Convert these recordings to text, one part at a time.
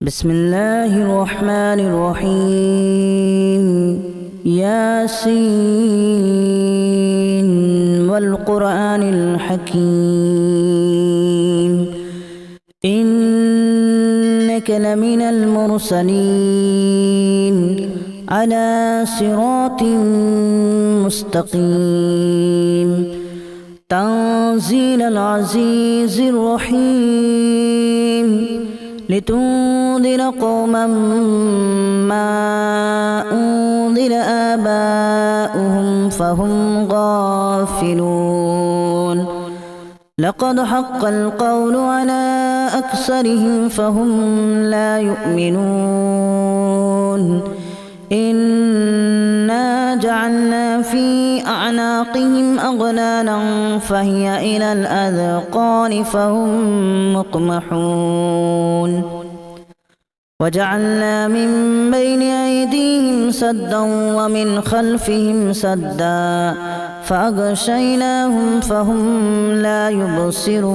بسم الله الرحمن الرحيم ياسين والقرآن الحكيم إنك لمن المرسلين على صراط مستقيم تنزيل العزيز الرحيم لتنذر قوما ما أنذر آباؤهم فهم غافلون لقد حق القول على أكثرهم فهم لا يؤمنون إنا جعلنا في أعناقهم أغلالا فهي إلى الأذقان فهم مقمحون وجعلنا من بين أيديهم سدا ومن خلفهم سدا فأغشيناهم فهم لا يبصرون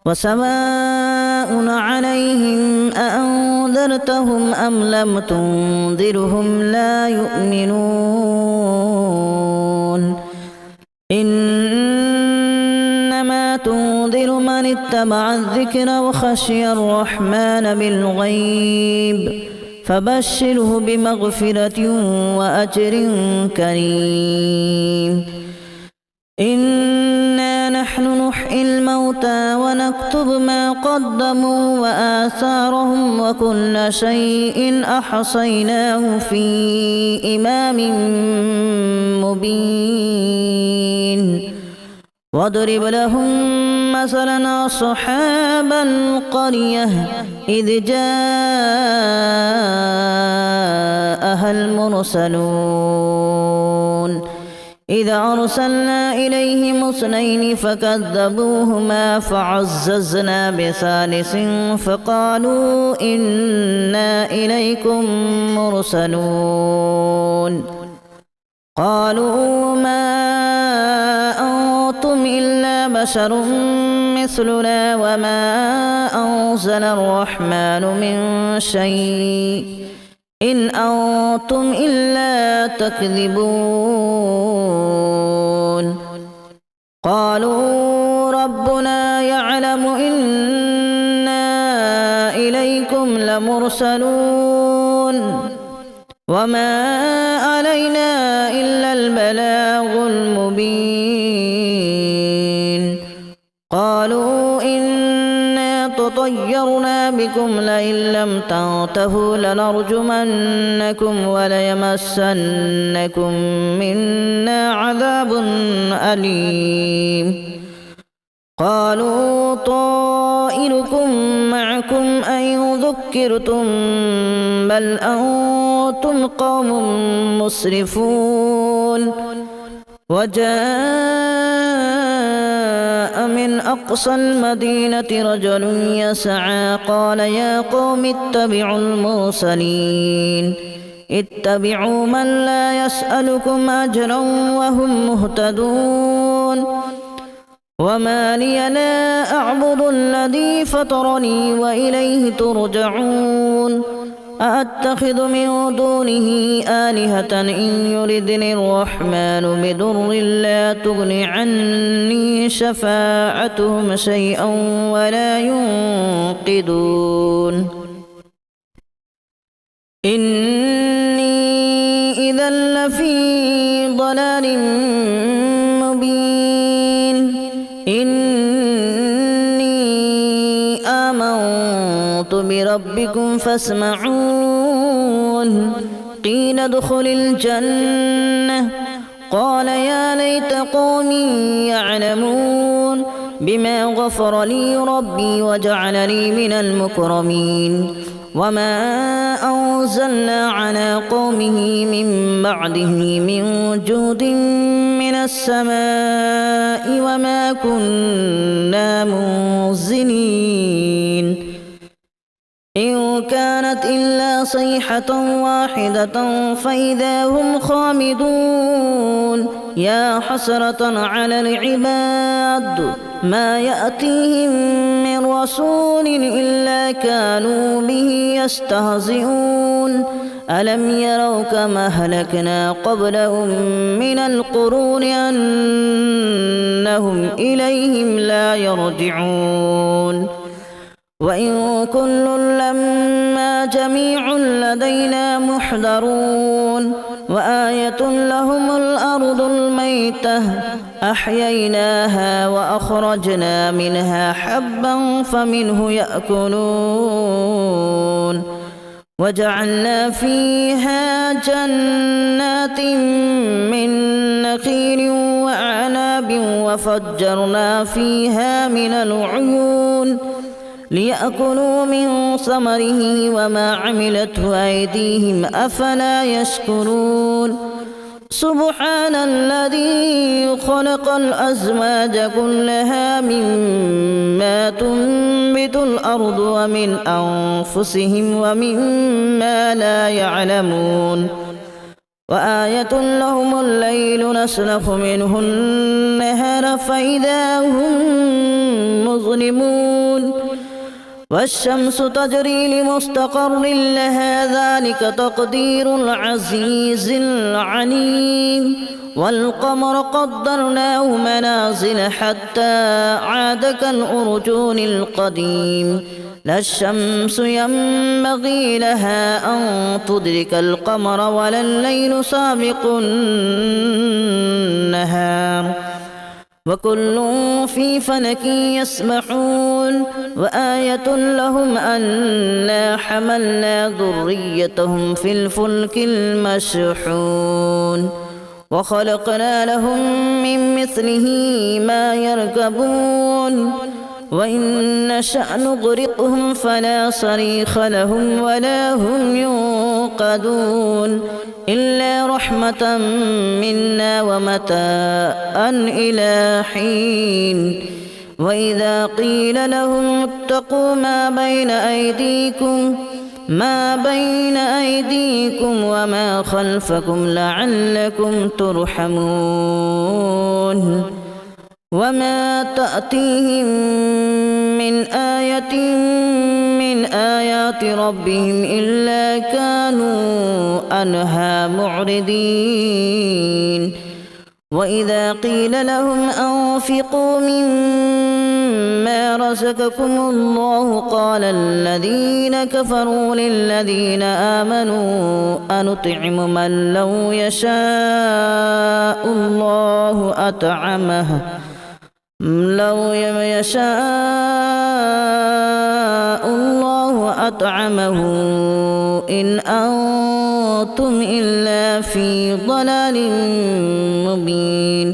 وسواء عليهم أأنذرتهم أم لم تنذرهم لا يؤمنون إنما تنذر من اتبع الذكر وخشي الرحمن بالغيب فبشره بمغفرة وأجر كريم إنا نحن نحيي الموتى ونكتب ما قدموا وآثارهم وكل شيء أحصيناه في إمام مبين واضرب لهم مثلا أصحاب القرية إذ جاءها المرسلون إذا أرسلنا إليهم اثنين فكذبوهما فعززنا بثالث فقالوا إنا إليكم مرسلون قالوا ما أنتم إلا بشر مثلنا وما أنزل الرحمن من شيء إن أنتم إلا تكذبون قالوا ربنا يعلم إنا إليكم لمرسلون وما علينا إلا البلاغ المبين قالوا إنا تطيرنا بكم لئن لم تنتهوا لنرجمنكم وليمسنكم منا عذاب أليم قالوا طائركم معكم أن ذكرتم بل أنتم قوم مسرفون وجاء من أقصى المدينة رجل يسعى قال يا قوم اتبعوا المرسلين اتبعوا من لا يسألكم أجرا وهم مهتدون وما لي لا أعبد الذي فطرني وإليه ترجعون أأتخذ من دونه آلهة إن يردني الرحمن بضر لا تغن عني شفاعتهم شيئا ولا ينقذون إني إذا لفي ضلال مبين إني آمنت بربكم فاسمعون قيل ادخل الجنة قال يا ليت قومي يعلمون بما غفر لي ربي وجعلني من المكرمين وما أنزلنا على قومه من بعده من جود من السماء وما كنا منزلين إن كانت إلا صيحة واحدة فإذا هم خامدون يا حسرة على العباد ما يأتيهم من رسول إلا كانوا به يستهزئون ألم يروا كما أهلكنا قبلهم من القرون أنهم إليهم لا يرجعون وإن كل لما جميع لدينا محضرون وآية لهم الأرض الميتة أحييناها وأخرجنا منها حبا فمنه يأكلون وجعلنا فيها جنات من نخيل وأعناب وفجرنا فيها من العيون ليأكلوا من ثمره وما عملته أيديهم أفلا يشكرون سبحان الذي خلق الأزواج كلها مما تنبت الأرض ومن أنفسهم ومما لا يعلمون وآية لهم الليل نسلخ منه النهار فإذا هم مظلمون والشمس تجري لمستقر لها ذلك تقدير العزيز العليم والقمر قدرناه منازل حتى عاد كالأرجون القديم لا الشمس ينبغي لها أن تدرك القمر ولا الليل سابق النهار وكل في فلك يسبحون وآية لهم أنا حملنا ذريتهم في الفلك المشحون وخلقنا لهم من مثله ما يركبون وإن نشأ نغرقهم فلا صريخ لهم ولا هم ينقذون إلا رحمة منا ومتاعا إلى حين وإذا قيل لهم اتقوا ما بين أيديكم وما خلفكم لعلكم ترحمون وما تأتيهم من آية من آيات ربهم إلا كانوا عنها معرضين وإذا قيل لهم أنفقوا مما رزقكم الله قال الذين كفروا للذين آمنوا أنطعم من لو يشاء الله أطعمه إن أنتم إلا في ضلال مبين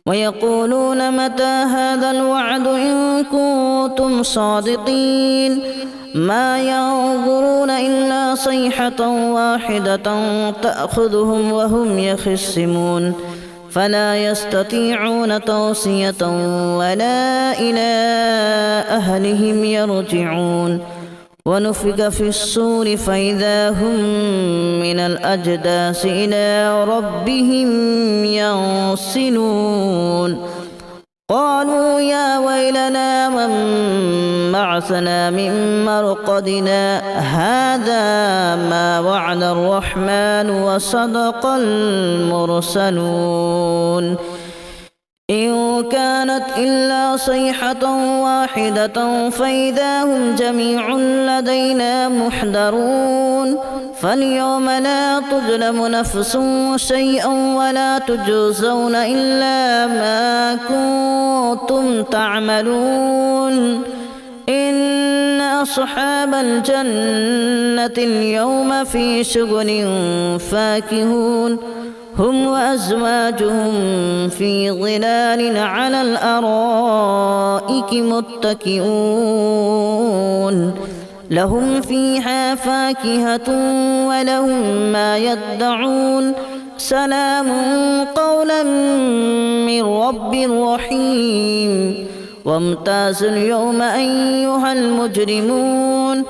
ويقولون متى هذا الوعد إن كنتم صادقين ما ينظرون إلا صيحة واحدة تأخذهم وهم يخصمون فلا يستطيعون توصية ولا إلى أهلهم يرجعون ونفخ في الصور فإذا هم من الأجداث إلى ربهم ينسلون قالوا يا ويلنا من بعثنا من مرقدنا هذا ما وعد الرحمن وصدق المرسلون إن كانت إلا صيحة واحدة فإذا هم جميع لدينا محضرون فاليوم لا تظلم نفس شيئا ولا تجزون إلا ما كنتم تعملون إن أصحاب الجنة اليوم في شغل فاكهون هم وأزواجهم في ظلال على الأرائك متكئون لهم فيها فاكهة ولهم ما يدعون سلام قولا من رب رحيم وامتازوا اليوم أيها المجرمون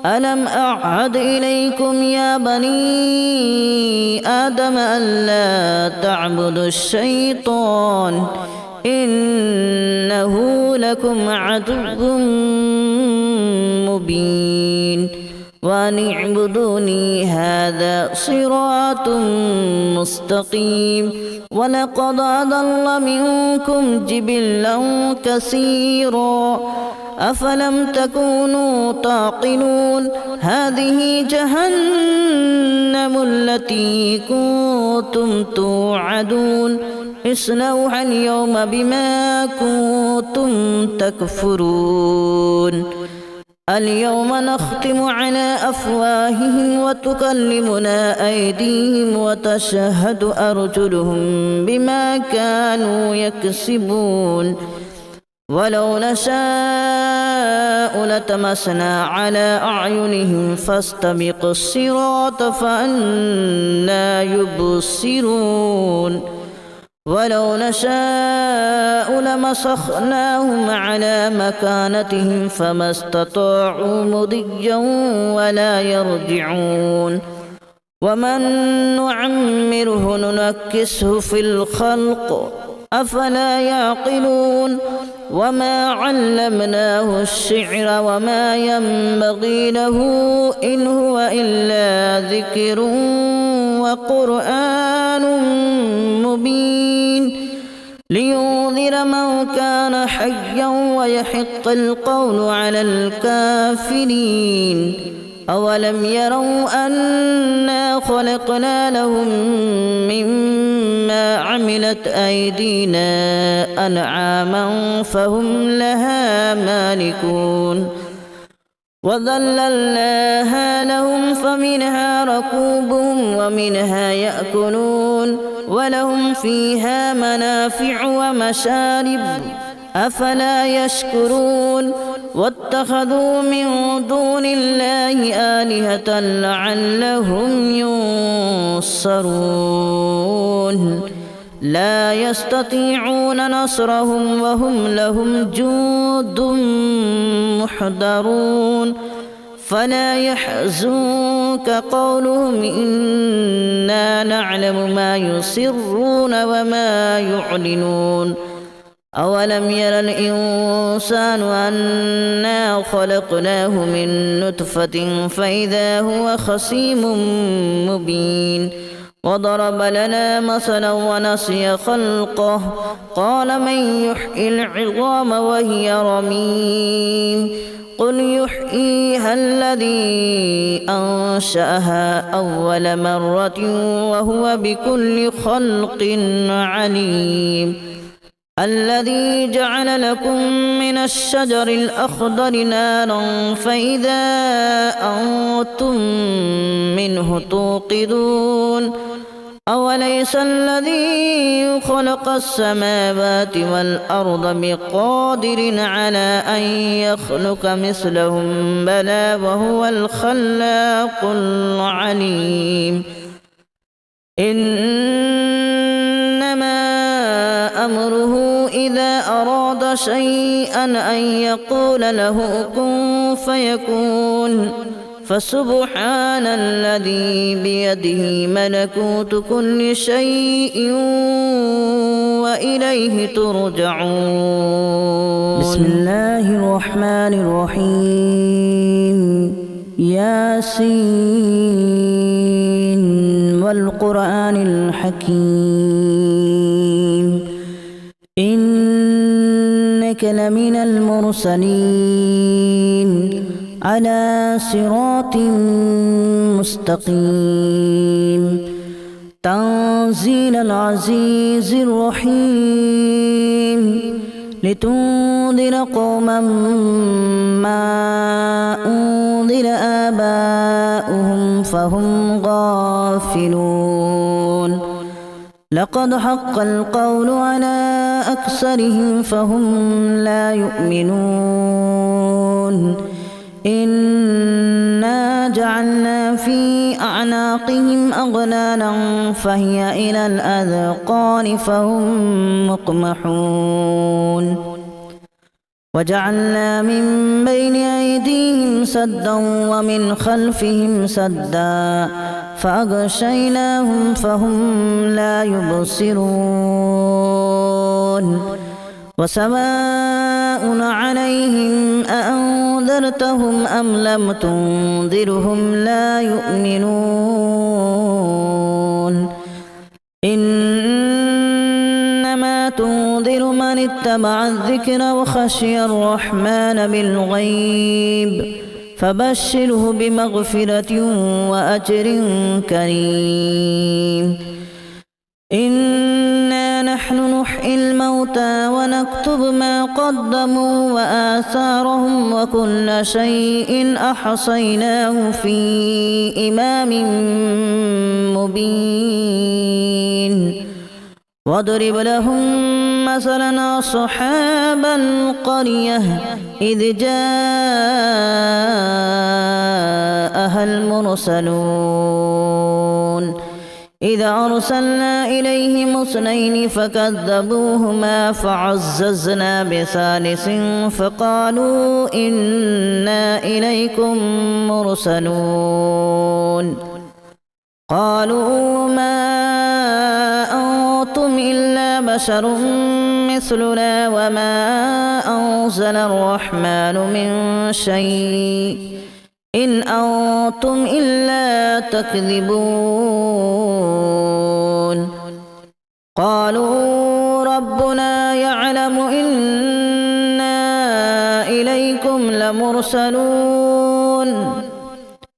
ألم أعهد إليكم يا بني آدم ألا تعبدوا الشيطان إنه لكم عدو مبين وأن اعبدوني هذا صراط مستقيم ولقد أضل منكم جبلا كثيرا أفلم تكونوا تعقلون هذه جهنم التي كنتم توعدون اصلوها اليوم بما كنتم تكفرون اليوم نختم على أفواههم وتكلمنا أيديهم وتشهد أرجلهم بما كانوا يكسبون ولو نشاء لتمسنا على أعينهم فاستبقوا الصراط فأنى يبصرون ولو نشاء لمسخناهم على مكانتهم فما استطاعوا مضيا ولا يرجعون ومن نعمره ننكسه في الخلق أفلا يعقلون وما علمناه الشعر وما ينبغي له إن هو إلا ذكر وقرآن مبين لينذر من كان حيا ويحق القول على الكافرين أولم يروا أنا خلقنا لهم مما عملت أيدينا أنعاما فهم لها مالكون وذللناها لهم فمنها ركوبهم ومنها يأكلون ولهم فيها منافع ومشارب أفلا يشكرون واتخذوا من دون الله آلهة لعلهم ينصرون لا يستطيعون نصرهم وهم لهم جند محضرون فلا يحزنك قولهم إنا نعلم ما يسرون وما يعلنون أولم ير الإنسان أنا خلقناه من نطفة فإذا هو خصيم مبين وضرب لنا مثلا ونسي خلقه قال من يحيي العظام وهي رميم قل يحييها الذي أنشأها أول مرة وهو بكل خلق عليم الذي جعل لكم من الشجر الأخضر نارا فإذا أنتم منه توقدون أوليس الذي خلق السماوات والأرض بقادر على أن يخلق مثلهم بلى وهو الخلاق العليم إنما أمره إذا أراد شيئا أن يقول له كن فيكون فسبحان الذي بيده ملكوت كل شيء وإليه ترجعون بسم الله الرحمن الرحيم ياسين والقرآن الحكيم إنك لمن المرسلين على صراط مستقيم تنزيل العزيز الرحيم لتنذر قوما ما أنذر آباؤهم فهم غافلون لقد حق القول على أكثرهم فهم لا يؤمنون إنا جعلنا في أعناقهم أغلالا فهي إلى الأذقان فهم مقمحون وجعلنا من بين أيديهم سدا ومن خلفهم سدا فأغشيناهم فهم لا يبصرون وسواء عليهم أأنذرتهم أم لم تنذرهم لا يؤمنون إنما تنذر من اتبع الذكر وخشي الرحمن بالغيب فبشره بمغفرة وأجر كريم إنا نحن نحيي الموتى ونكتب ما قدموا وآثارهم وكل شيء أحصيناه في إمام مبين واضرب لهم مثلا أصحاب القرية إذ جاءها المرسلون إذا أرسلنا إليهم اثنين فكذبوهما فعززنا بثالث فقالوا إنا إليكم مرسلون قالوا ما أنتم إلا بشر مثلنا وما أنزل الرحمن من شيء إن أنتم إلا تكذبون قالوا ربنا يعلم إنا إليكم لمرسلون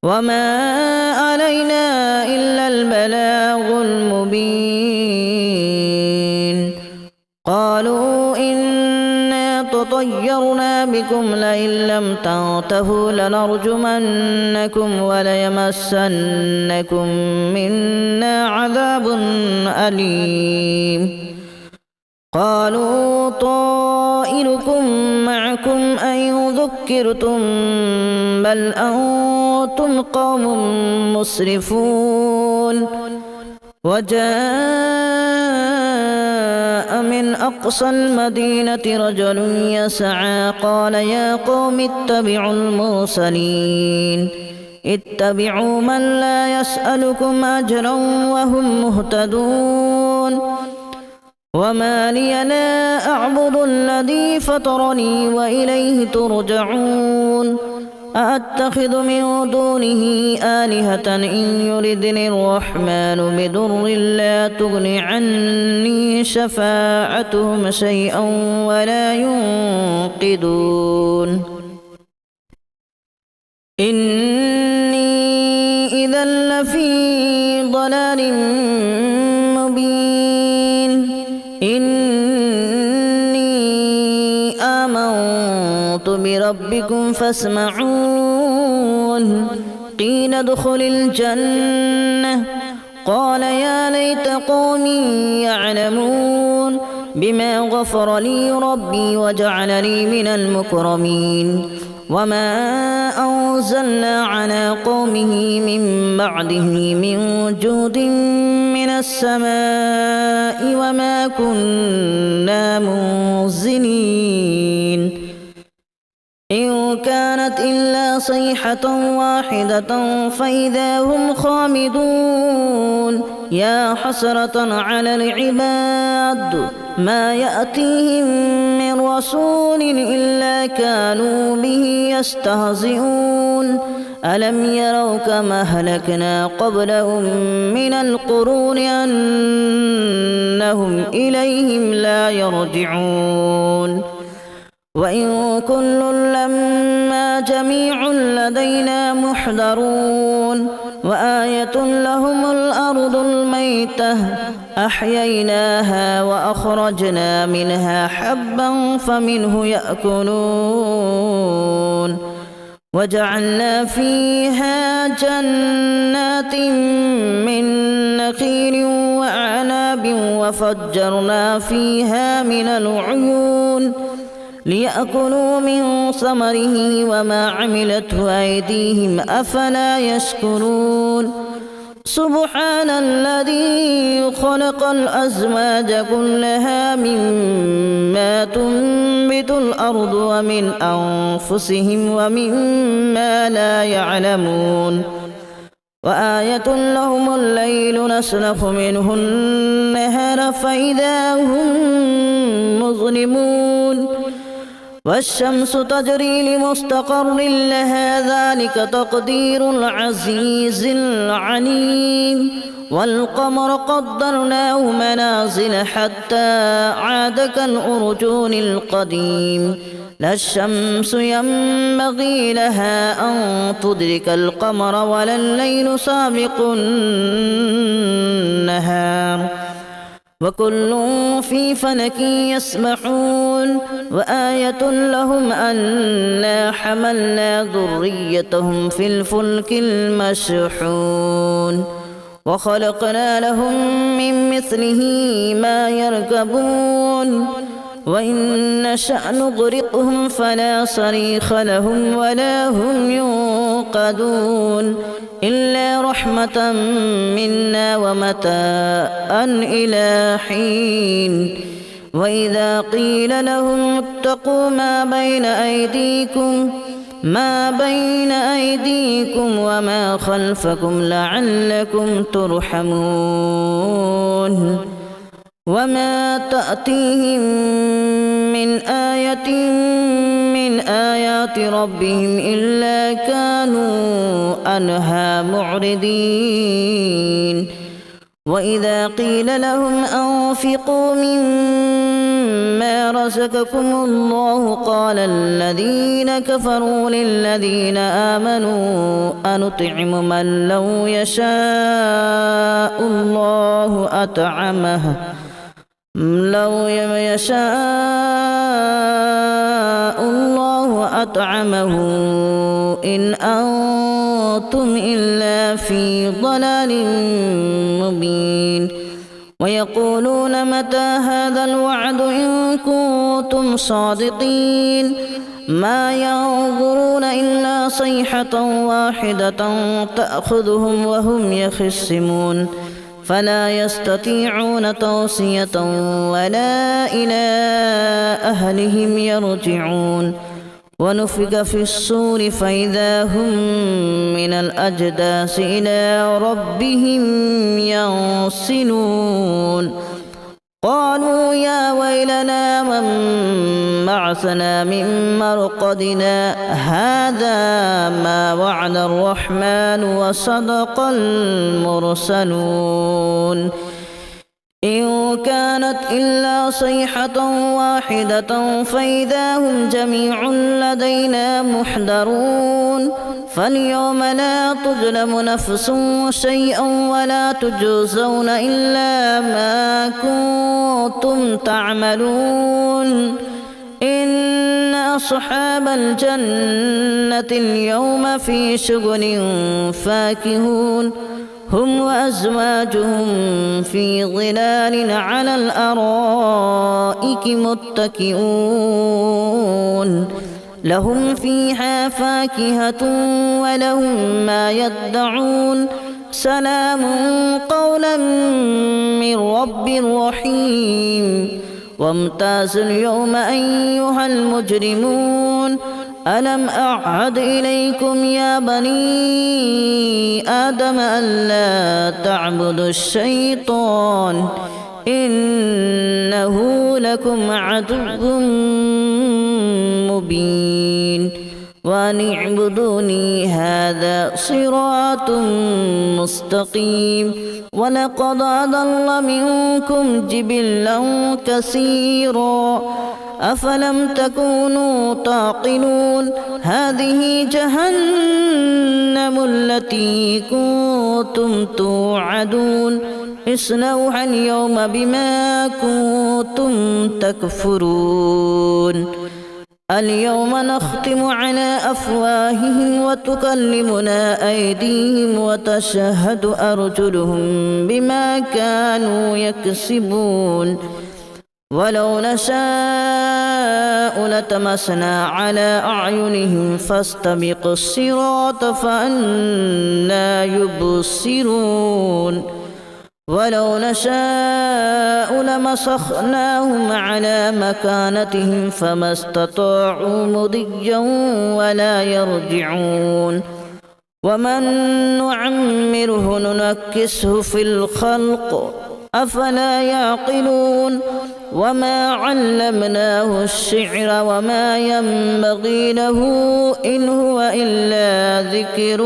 وما علينا إلا البلاغ المبين قالوا إنا تطيرنا بكم لئن لم تنتهوا لنرجمنكم وليمسنكم منا عذاب أليم قالوا طائركم معكم أن ذكرتم بل أنتم قوم مسرفون وجاء من أقصى المدينة رجل يسعى قال يا قوم اتبعوا المرسلين اتبعوا من لا يسألكم أجرا وهم مهتدون وما لي لا أعبد الذي فطرني وإليه ترجعون أأتخذ من دونه آلهة إن يردني الرحمن بضر لا تغن عني شفاعتهم شيئا ولا ينقذون إني إذا لفي ضلال مبين إني آمنت بربكم فاسمعون قيل ادخل الجنة قال يا ليت قومي يعلمون بما غفر لي ربي وجعلني من المكرمين وما أنزلنا على قومه من بعده من جود من السماء وما كنا منزلين إن كانت إلا صيحة واحدة فإذا هم خامدون يا حسرة على العباد ما يأتيهم من رسول إلا كانوا به يستهزئون ألم يروا كما أهلكنا قبلهم من القرون أنهم إليهم لا يرجعون وإن كل لما جميع لدينا محضرون وآية لهم الأرض الميتة أحييناها وأخرجنا منها حبا فمنه يأكلون وجعلنا فيها جنات من نخيل وأعناب وفجرنا فيها من العيون ليأكلوا من ثمره وما عملته أيديهم أفلا يشكرون سبحان الذي خلق الأزواج كلها مما تنبت الأرض ومن أنفسهم ومما لا يعلمون وآية لهم الليل نسلخ منه النهار فإذا هم مظلمون والشمس تجري لمستقر لها ذلك تقدير العزيز العليم والقمر قدرناه منازل حتى عاد كالأرجون القديم لا الشمس ينبغي لها أن تدرك القمر ولا الليل سابق النهار وكل في فلك يسبحون وآية لهم أنا حملنا ذريتهم في الفلك المشحون وخلقنا لهم من مثله ما يركبون وإن نشأ نغرقهم فلا صريخ لهم ولا هم ينقذون إلا رحمة منا ومتاعا إلى حين وإذا قيل لهم اتقوا ما بين أيديكم وما خلفكم لعلكم ترحمون وما تأتيهم من آية من آيات ربهم إلا كانوا عنها معرضين وإذا قيل لهم أنفقوا مما رزقكم الله قال الذين كفروا للذين آمنوا أنطعم من لو يشاء الله أطعمه إن أنتم إلا في ضلال مبين ويقولون متى هذا الوعد إن كنتم صادقين ما ينظرون إلا صيحة واحدة تأخذهم وهم يخصمون فلا يستطيعون توصية ولا إلى أهلهم يرجعون ونفخ في الصور فإذا هم من الأجداث إلى ربهم ينسلون قالوا يا ويلنا من بعثنا من مرقدنا هذا ما وعد الرحمن وصدق المرسلون إن كانت إلا صيحة واحدة فإذا هم جميع لدينا محضرون فاليوم لا تظلم نفس شيئا ولا تجزون إلا ما كنتم تعملون إن أصحاب الجنة اليوم في شغل فاكهون هم وأزواجهم في ظلال على الأرائك متكئون لهم فيها فاكهة ولهم ما يدعون سلام قولا من رب رحيم وامتازوا اليوم أيها المجرمون ألم أعهد إليكم يا بني آدم ألا تعبدوا الشيطان إنه لكم عدو مبين وأن اعبدوني هذا صراط مستقيم ولقد أضل منكم جبلا كثيرا أفلم تكونوا تعقلون هذه جهنم التي كنتم توعدون اصلوها اليوم بما كنتم تكفرون اليوم نختم على أفواههم وتكلمنا أيديهم وتشهد أرجلهم بما كانوا يكسبون ولو نشاء لطمسنا على أعينهم فاستبقوا الصراط فأنى يبصرون ولو نشاء لمسخناهم على مكانتهم فما استطاعوا مضيا ولا يرجعون ومن نعمره ننكسه في الخلق أفلا يعقلون وما علمناه الشعر وما ينبغي له إن هو إلا ذكر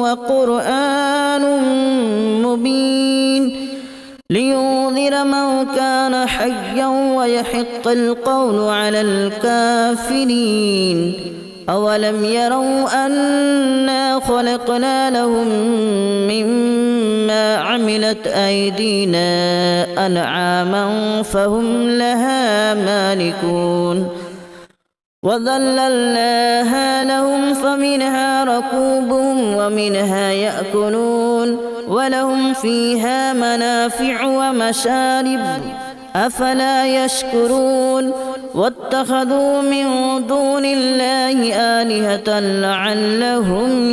وقرآن مبين لينذر من كان حيا ويحق القول على الكافرين أولم يروا أنا خلقنا لهم مما عملت أيدينا أنعاما فهم لها مالكون وذللناها لهم فمنها ركوبهم ومنها يأكلون ولهم فيها منافع ومشارب أفلا يشكرون واتخذوا من دون الله آلهة لعلهم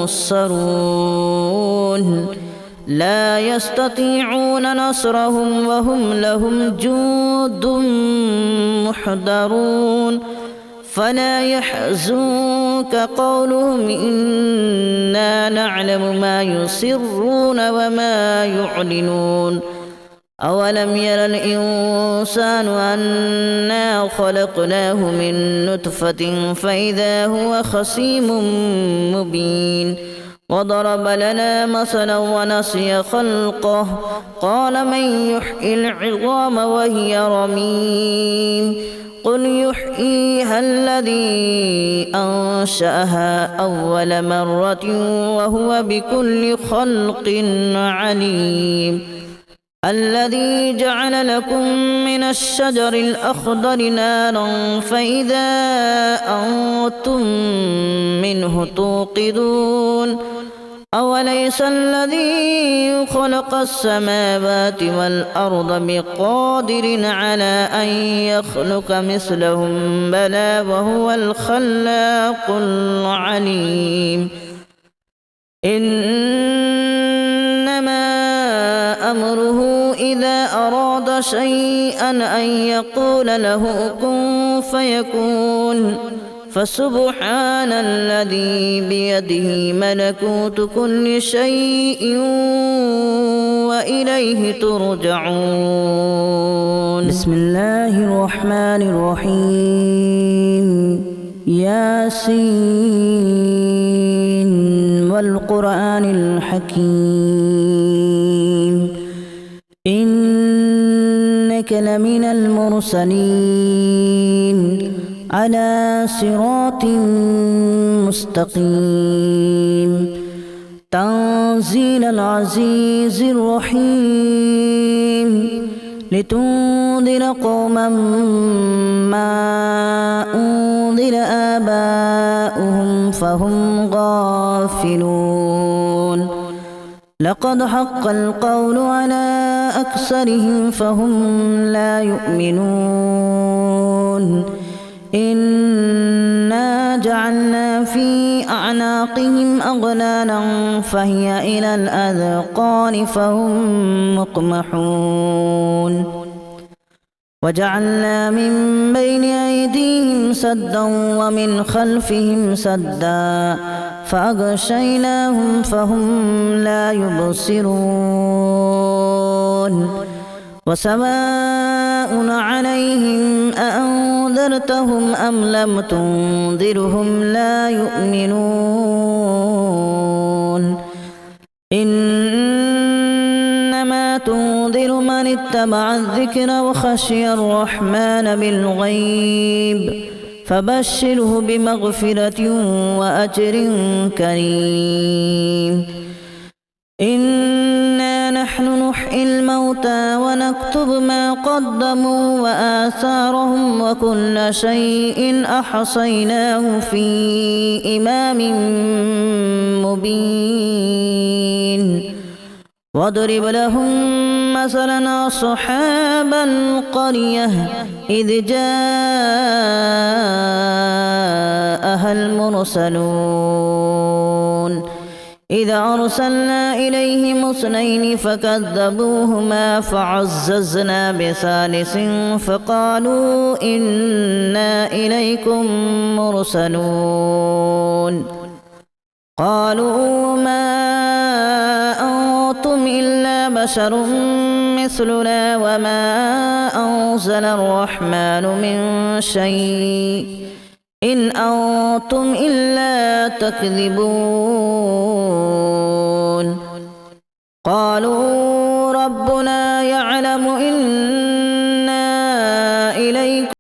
ينصرون لا يستطيعون نصرهم وهم لهم جند محضرون فلا يحزنك قولهم إنا نعلم ما يسرون وما يعلنون أولم ير الإنسان أنا خلقناه من نطفة فإذا هو خصيم مبين وضرب لنا مثلا ونسي خلقه قال من يحيي العظام وهي رميم قل يحييها الذي أنشأها أول مرة وهو بكل خلق عليم الذي جعل لكم من الشجر الأخضر نارا فإذا أنتم منه توقدون أوليس الذي خلق السماوات والأرض بقادر على أن يخلق مثلهم بلى وهو الخلاق العليم إنما أمره إذا أراد شيئا أن يقول له كن فيكون فسبحان الذي بيده ملكوت كل شيء وإليه ترجعون بسم الله الرحمن الرحيم ياسين والقرآن الحكيم إنك لمن المرسلين على صراط مستقيم تنزيل العزيز الرحيم لتنذر قوما ما أنذر آباؤهم فهم غافلون لقد حق القول على أكثرهم فهم لا يؤمنون إنا جعلنا في أعناقهم أغلالا فهي إلى الأذقان فهم مقمحون وجعلنا من بين أيديهم سدا ومن خلفهم سدا فأغشيناهم فهم لا يبصرون وسواء عليهم أأنذرتهم أم لم تنذرهم لا يؤمنون إنما تنذر من اتبع الذكر وخشي الرحمن بالغيب فبشره بمغفرة وأجر كريم إنا نحن نحيي الموتى ونكتب ما قدموا وآثارهم وكل شيء أحصيناه في إمام مبين واضرب لهم مثلا أصحاب القرية إذ جاءها المرسلون إذا أرسلنا إليهم اثنين فكذبوهما فعززنا بثالث فقالوا إنا إليكم مرسلون قالوا ما أنتم إلا بشر مثلنا وما أنزل الرحمن من شيء إن أنتم إلا تكذبون قالوا ربنا يعلم إنا إليكم